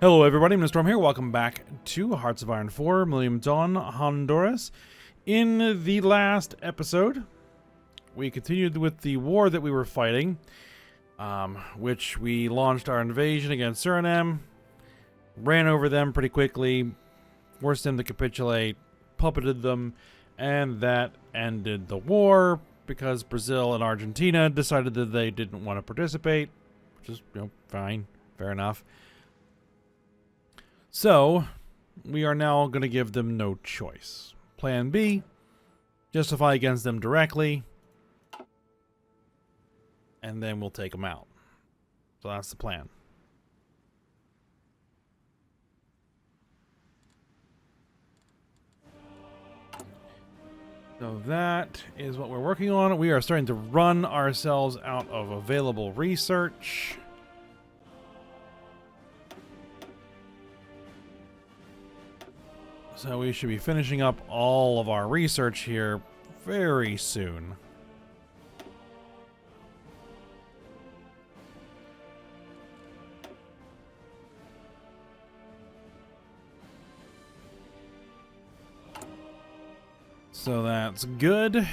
Hello everybody, Mr. Storm here. Welcome back to Hearts of Iron 4, Millennium Dawn, Honduras. In the last episode, we continued with the war that we were fighting, which we launched our invasion against Suriname, ran over them pretty quickly, forced them to capitulate, puppeted them, and that ended the war because Brazil and Argentina decided that they didn't want to participate, which is, fine, fair enough. So, we are now going to give them no choice. Plan B, justify against them directly, and then we'll take them out. So that's the plan. So that is what we're working on. We are starting to run ourselves out of available research. So we should be finishing up all of our research here very soon. So that's good.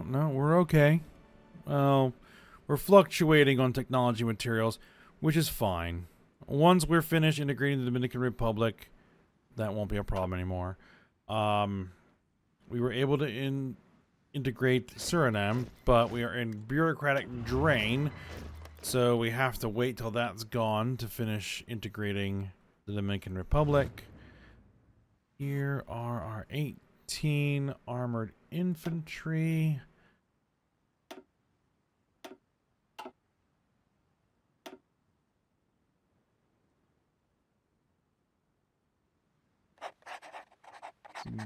No, we're okay. Well, we're fluctuating on technology materials, which is fine. Once we're finished integrating the Dominican Republic, that won't be a problem anymore. We were able to integrate Suriname, but we are in bureaucratic drain, so we have to wait till that's gone to finish integrating the Dominican Republic. Here are our 18 armored infantry.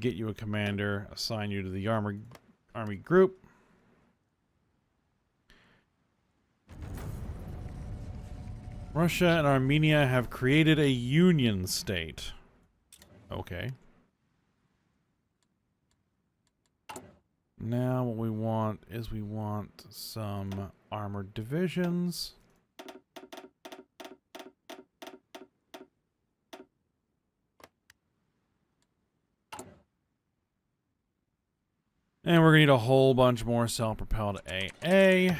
Get you a commander, assign you to the army group. Russia and Armenia have created a union state. Okay. Now what we want is we want some armored divisions. And we're going to need a whole bunch more self-propelled AA.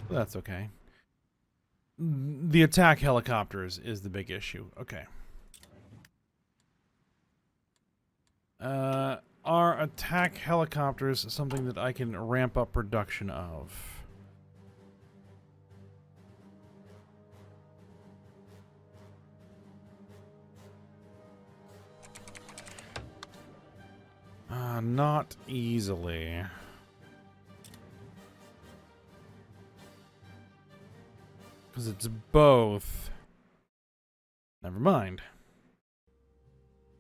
That's okay. The attack helicopters is the big issue. Okay. Are attack helicopters something that I can ramp up production of? Not easily. Because it's both. Never mind.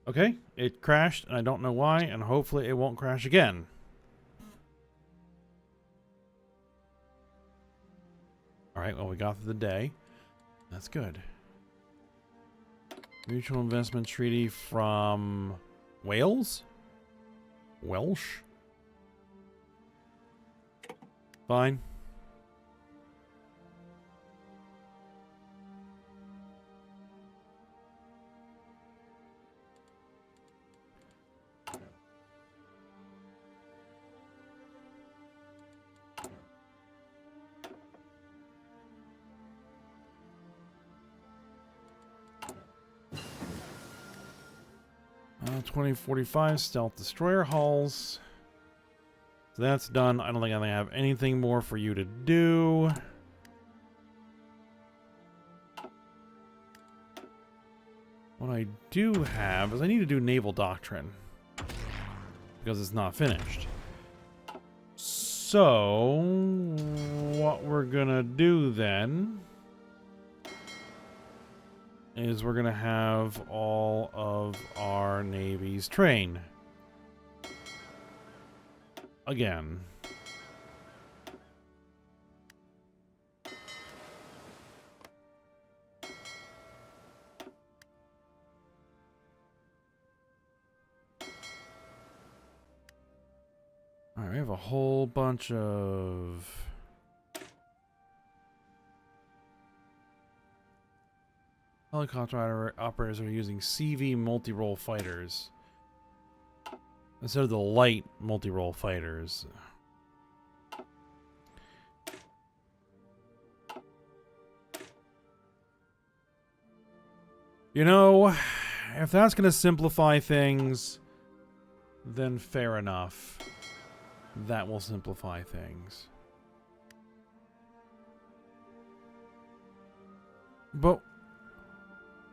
Okay, it crashed, and I don't know why, and hopefully it won't crash again. Alright, well, we got through the day. That's good. Mutual investment treaty from Wales? Welsh? Fine. Uh, 2045 stealth destroyer hulls. So that's done. I don't think I have anything more for you to do. What I do have is I need to do naval doctrine. Because it's not finished. So, what we're gonna do then is we're gonna have all of our navies train. Again. Alright, we have a whole bunch of... helicopter operators are using CV multi-role fighters instead of the light multi-role fighters. You know, if that's going to simplify things, then fair enough. That will simplify things. But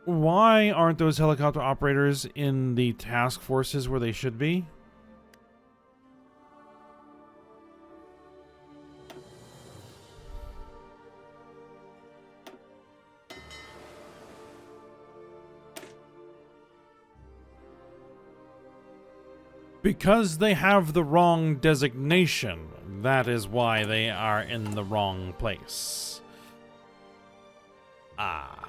why aren't those helicopter operators in the task forces where they should be? Because they have the wrong designation. That is why they are in the wrong place. Ah.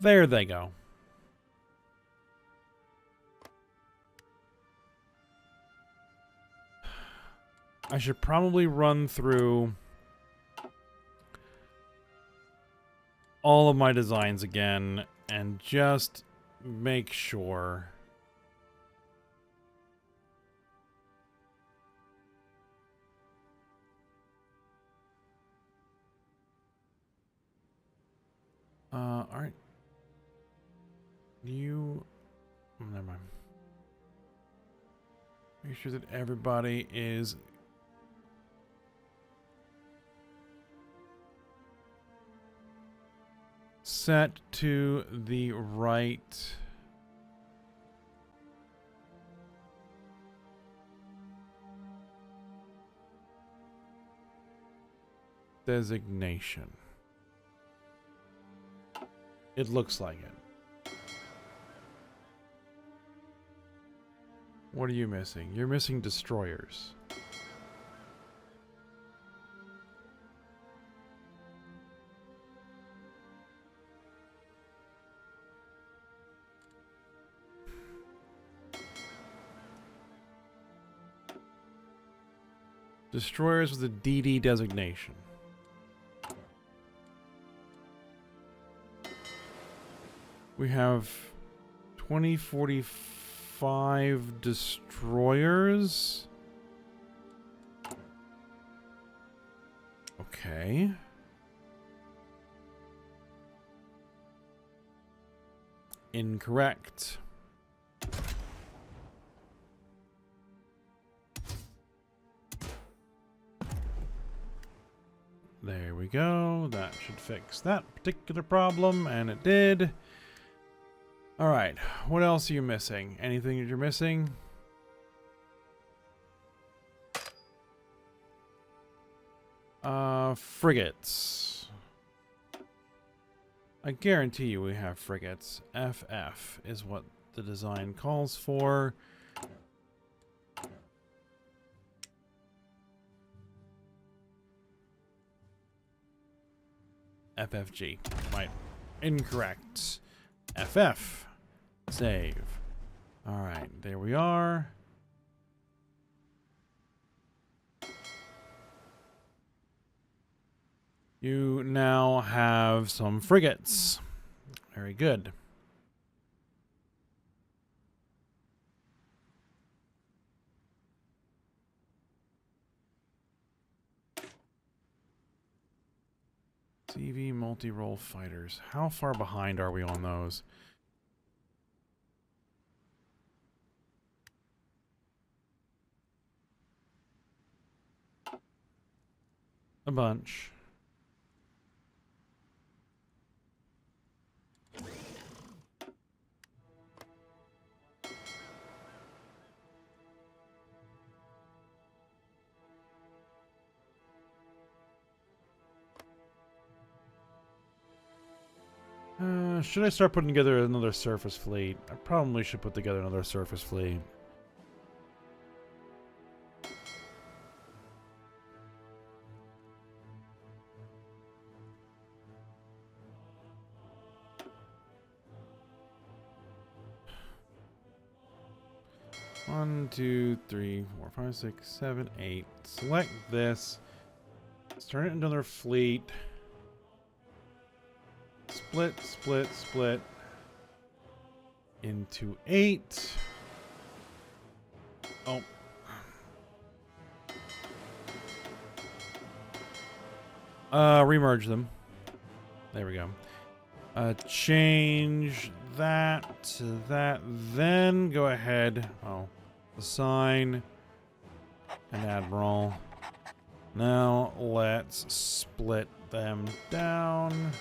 There they go. I should probably run through all of my designs again and just make sure. Alright. Never mind. Make sure that everybody is set to the right designation. It looks like it. What are you missing? You're missing destroyers. Destroyers with a DD designation. We have 2045 destroyers. Okay. Incorrect. There we go. That should fix that particular problem, and it did. Alright, what else are you missing? Anything that you're missing? Frigates. I guarantee you we have frigates. FF is what the design calls for. FFG. Right. Incorrect. FF. Save. Alright, there we are. You now have some frigates. Very good. CV multi-role fighters. How far behind are we on those? A bunch. Should I start putting together another surface fleet? I probably should put together another surface fleet. One, two, three, 4, 5, 6, 7, 8. Select this. Let's turn it into another fleet. Split, split, split. Into 8. Oh. Remerge them. There we go. Change that to that. Then go ahead. Oh. Assign an admiral. Now let's split them down.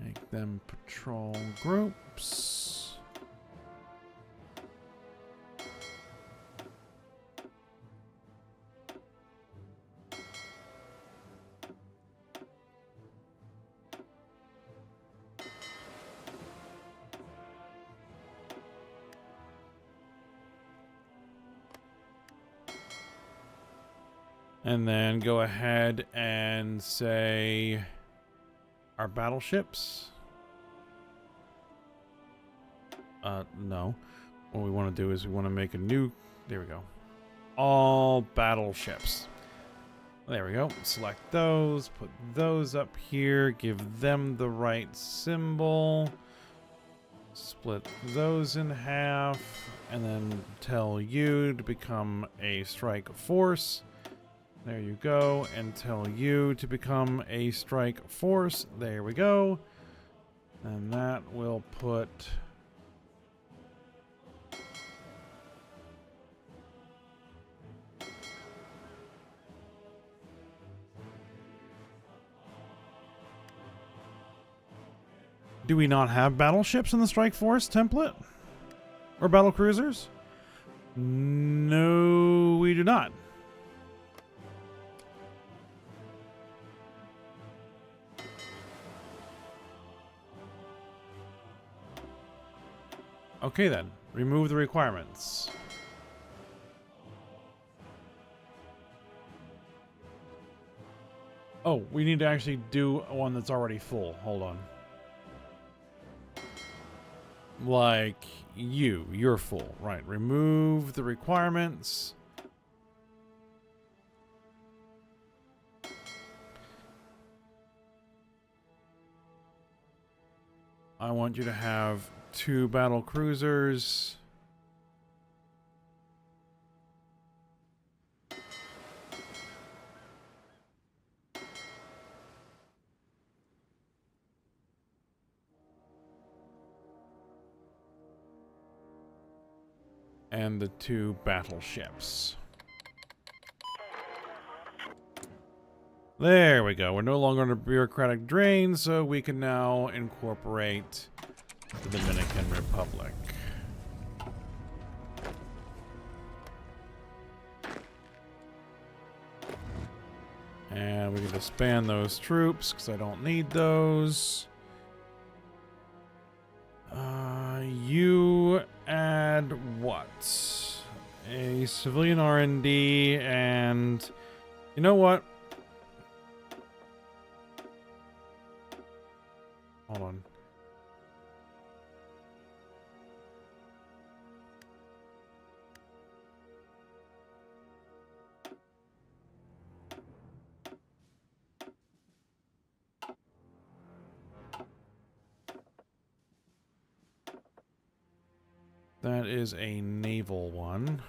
Make them patrol groups. And then go ahead and say our battleships. No. What we want to do is we want to make a new, there we go. All battleships. There we go. Select those, put those up here, give them the right symbol. Split those in half, and then tell you to become a strike force. There you go, and tell you to become a strike force. There we go. And that will put... Do we not have battleships in the strike force template? Or battle cruisers? No, we do not. Okay then, remove the requirements. Oh, we need to actually do one that's already full. Hold on. Like you're full. Right, remove the requirements. I want you to have 2 battle cruisers. And the 2 battleships. There we go. We're no longer under bureaucratic drain, so we can now incorporate the Dominican Republic. And we can disband those troops because I don't need those. You add what? A civilian R&D, and you know what? Hold on. That is a naval one.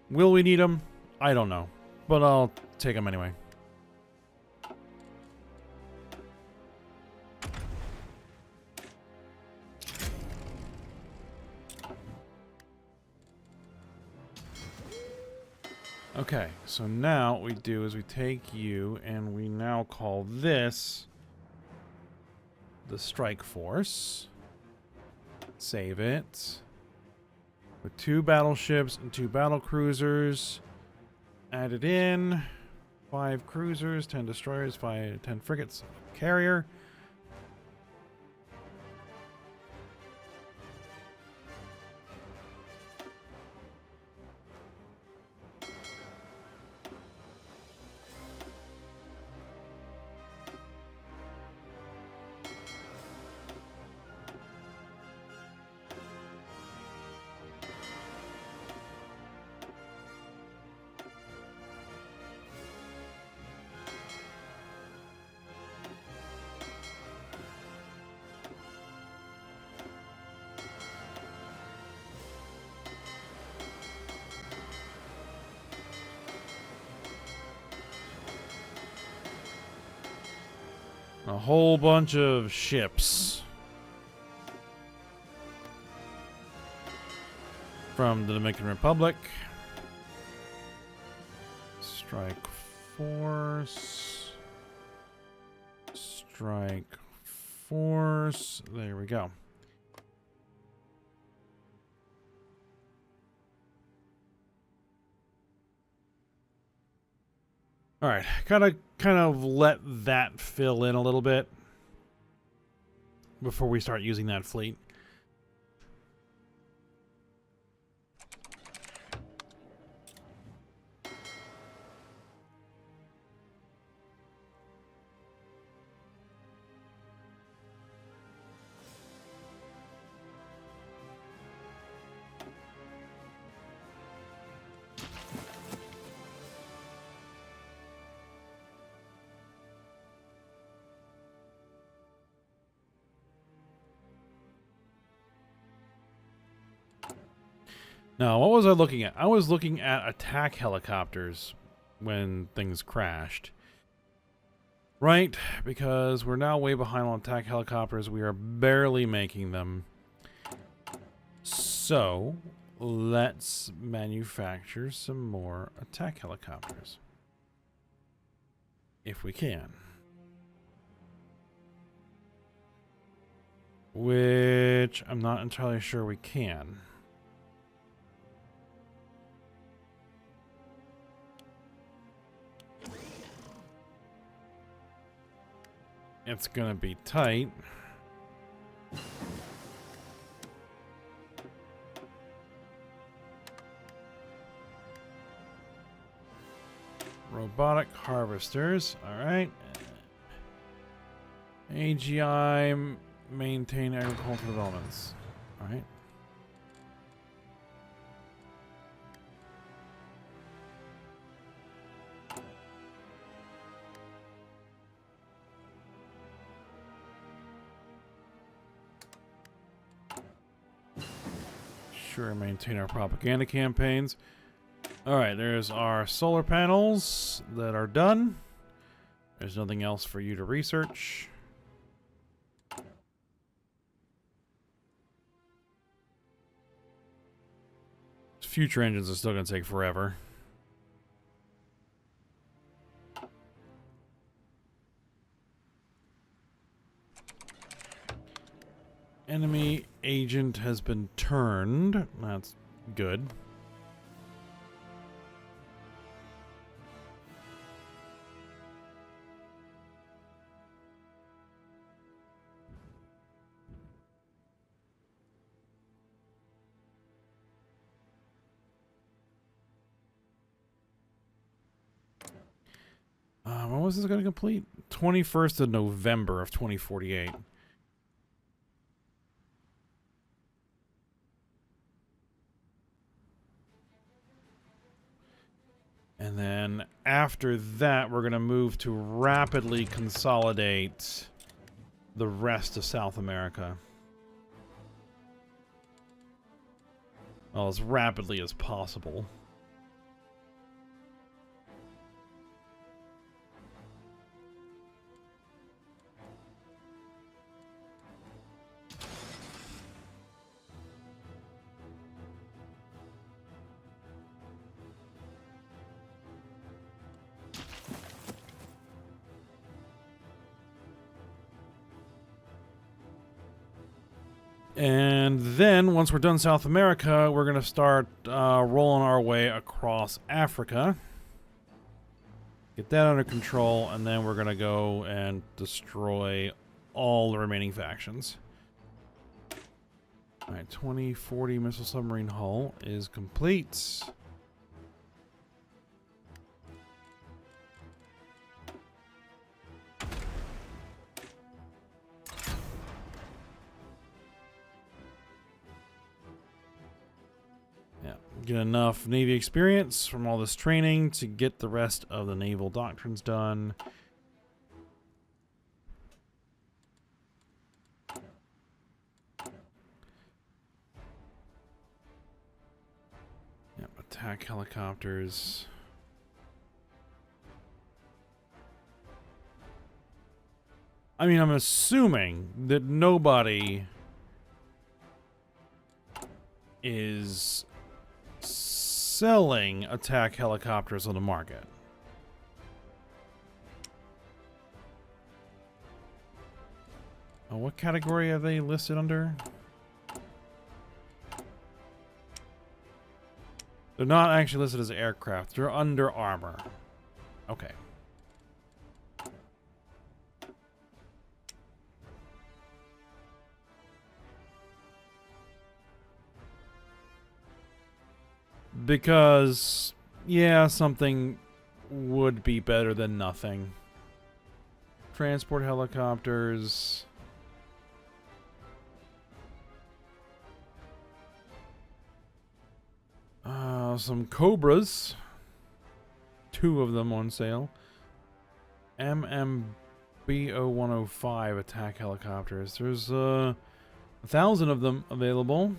Will we need them? I don't know. But I'll take them anyway. Okay, so now what we do is we take you and we now call this the strike force. Save it. With 2 battleships and 2 battle cruisers. Added in. 5 cruisers, 10 destroyers, 10 frigates. Carrier. A whole bunch of ships from the Dominican Republic. Strike force. Strike force. There we go. All right, gotta kind of let that fill in a little bit before we start using that fleet. Now, what was I looking at? I was looking at attack helicopters when things crashed. Right? Because we're now way behind on attack helicopters. We are barely making them. So, let's manufacture some more attack helicopters. If we can. Which I'm not entirely sure we can. It's gonna be tight. Robotic harvesters. Alright. AGI maintain agricultural developments. Alright. Sure, maintain our propaganda campaigns. Alright, there's our solar panels that are done. There's nothing else for you to research. Future engines are still going to take forever. Enemy agent has been turned. That's good. When was this going to complete? 21st of November of 2048. And then after that, we're going to move to rapidly consolidate the rest of South America. Well, as rapidly as possible. And then, once we're done South America, we're going to start rolling our way across Africa. Get that under control, and then we're going to go and destroy all the remaining factions. Alright, 2040 missile submarine hull is complete. Get enough Navy experience from all this training to get the rest of the naval doctrines done. Yep, attack helicopters. I mean, I'm assuming that nobody is selling attack helicopters on the market. Oh, what category are they listed under? They're not actually listed as aircraft. They're under armor. Okay. Because, yeah, something would be better than nothing. Transport helicopters. Some Cobras. 2 of them on sale. MMBO-105 attack helicopters. There's 1,000 of them available.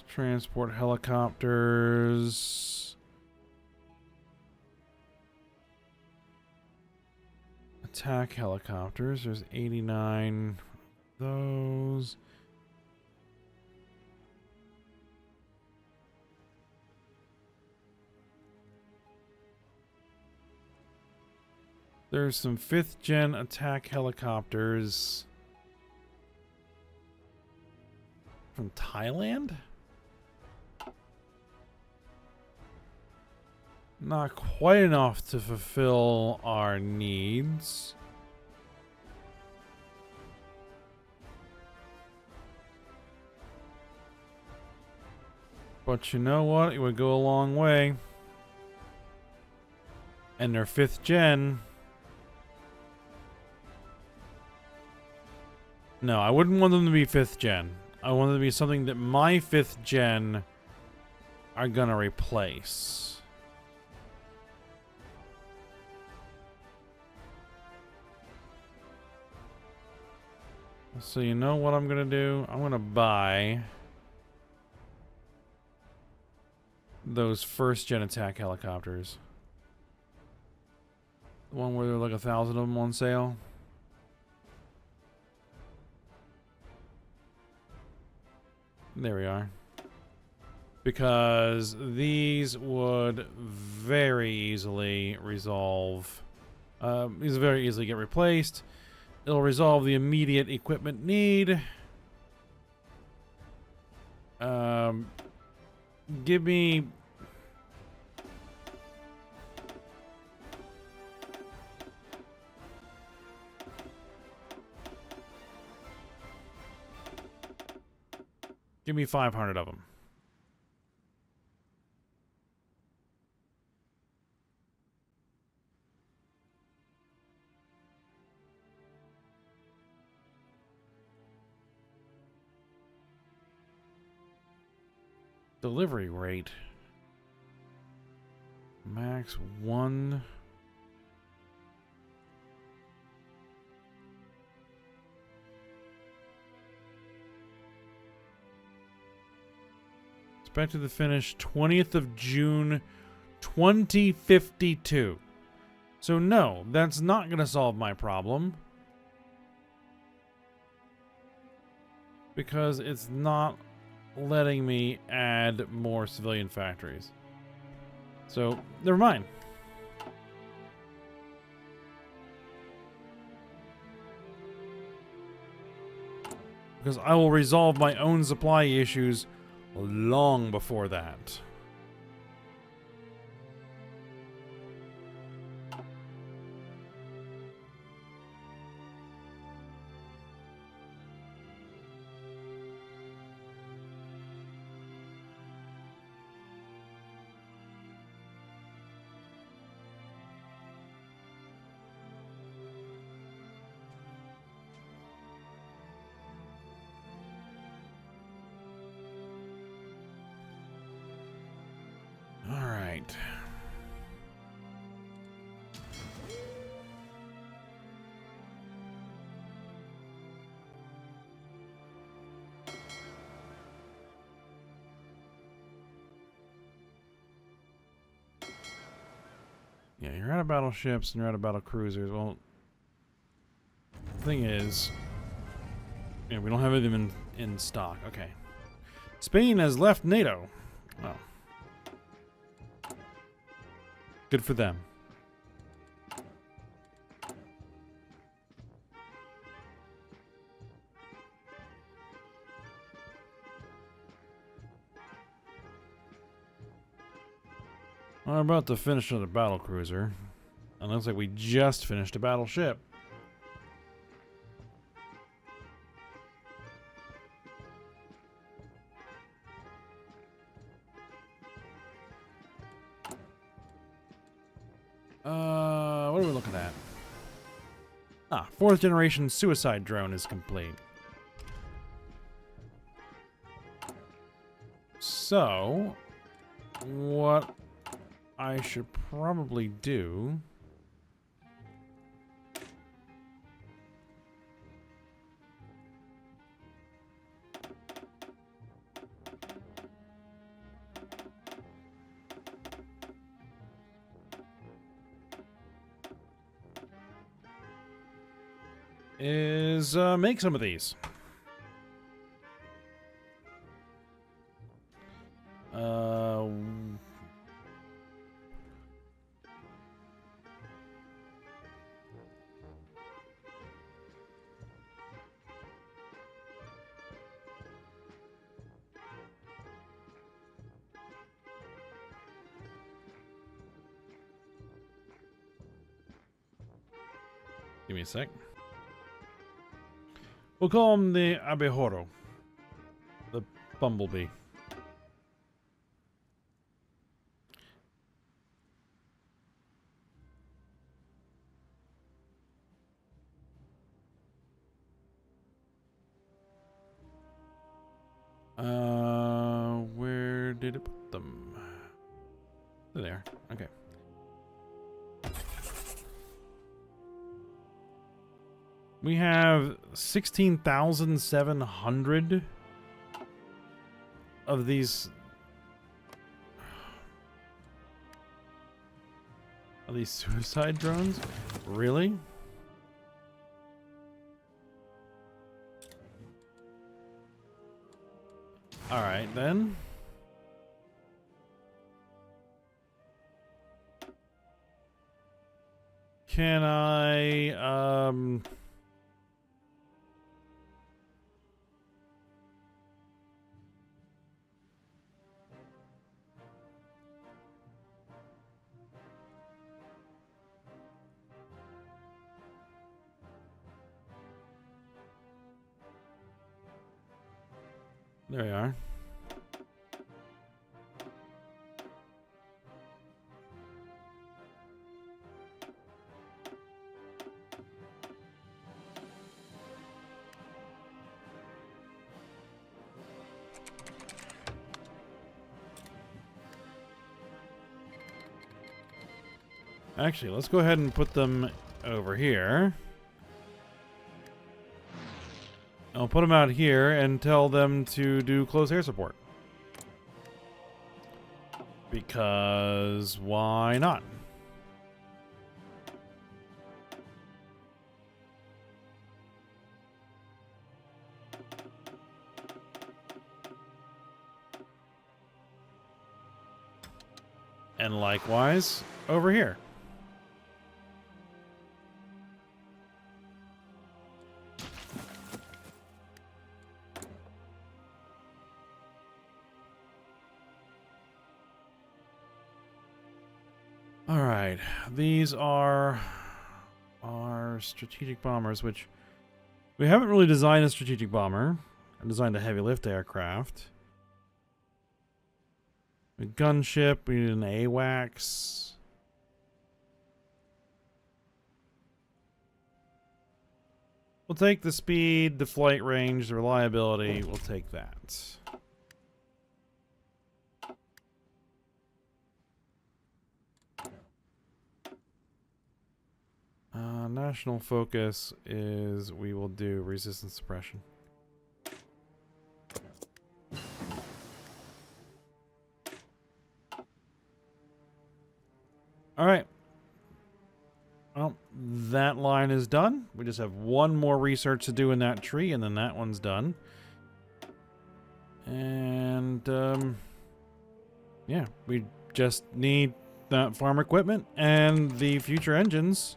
Transport helicopters. Attack helicopters. There's 89 of those. There's some 5th gen attack helicopters from Thailand? Not quite enough to fulfill our needs. But you know what? It would go a long way. And they're 5th gen. No, I wouldn't want them to be 5th gen. I want them to be something that my 5th gen are gonna replace. So you know what I'm gonna do? I'm gonna buy those 1st gen attack helicopters. The one where there are like 1,000 of them on sale. There we are. Because these would very easily resolve. These very easily get replaced. It'll resolve the immediate equipment need. Give me... Give me 500 of them. Delivery rate. Max 1. Expected to finish 20th of June 2052. So no, that's not going to solve my problem. Because it's not letting me add more civilian factories. So, never mind. Because I will resolve my own supply issues long before that. Alright. Yeah, you're out of battleships and you're out of battle cruisers. Well, the thing is, yeah, we don't have them in stock. Okay. Spain has left NATO. Oh. Good for them. I'm about to finish another battle cruiser. And it looks like we just finished a battleship. What are we looking at? Ah, 4th generation suicide drone is complete. So, what I should probably do is make some of these. Give me a sec. We'll call him the abejorro. The bumblebee. Where did it put them? There. Okay. We have 16,700 of these suicide drones? Really? All right, then. Can I, there we are. Actually, let's go ahead and put them over here. I'll put them out here and tell them to do close air support. Because why not? And likewise over here. All right, these are our strategic bombers, which we haven't really designed a strategic bomber. I designed a heavy lift aircraft. A gunship, we need an AWACS. We'll take the speed, the flight range, the reliability. We'll take that. National focus is we will do resistance suppression. Alright. Well, that line is done. We just have one more research to do in that tree, and then that one's done. And, yeah, we just need that farm equipment and the future engines.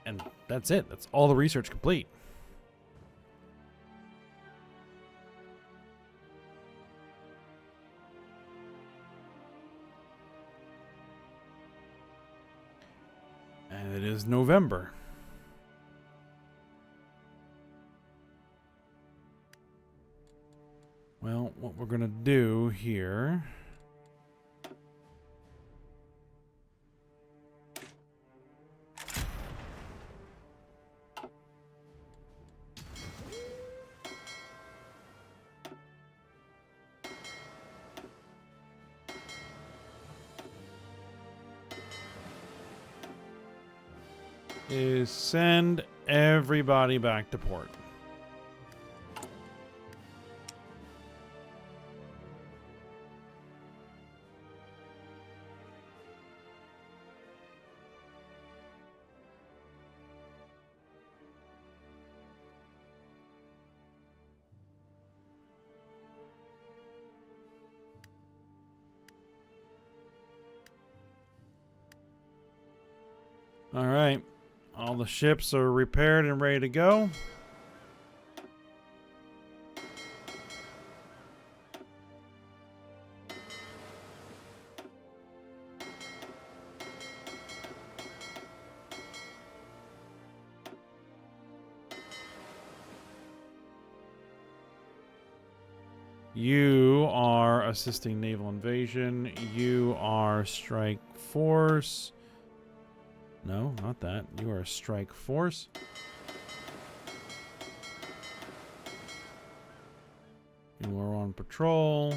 And that's it. That's all the research complete. And it is November. Well, what we're gonna do here is send everybody back to port. All right. All the ships are repaired and ready to go. You are assisting naval invasion. You are strike force. No, not that. You are a strike force. You are on patrol.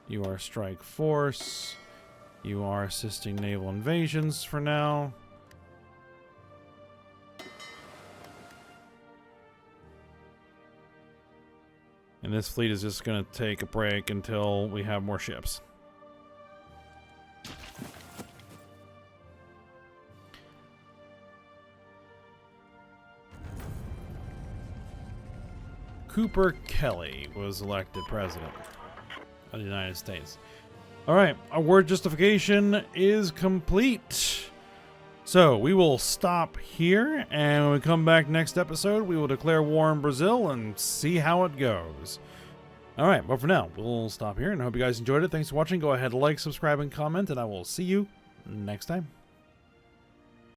You are strike force. You are assisting naval invasions for now. And this fleet is just going to take a break until we have more ships. Cooper Kelly was elected president of the United States. All right, our word justification is complete. So we will stop here, and when we come back next episode, we will declare war on Brazil and see how it goes. All right, but for now, we'll stop here, and I hope you guys enjoyed it. Thanks for watching. Go ahead, like, subscribe, and comment, and I will see you next time.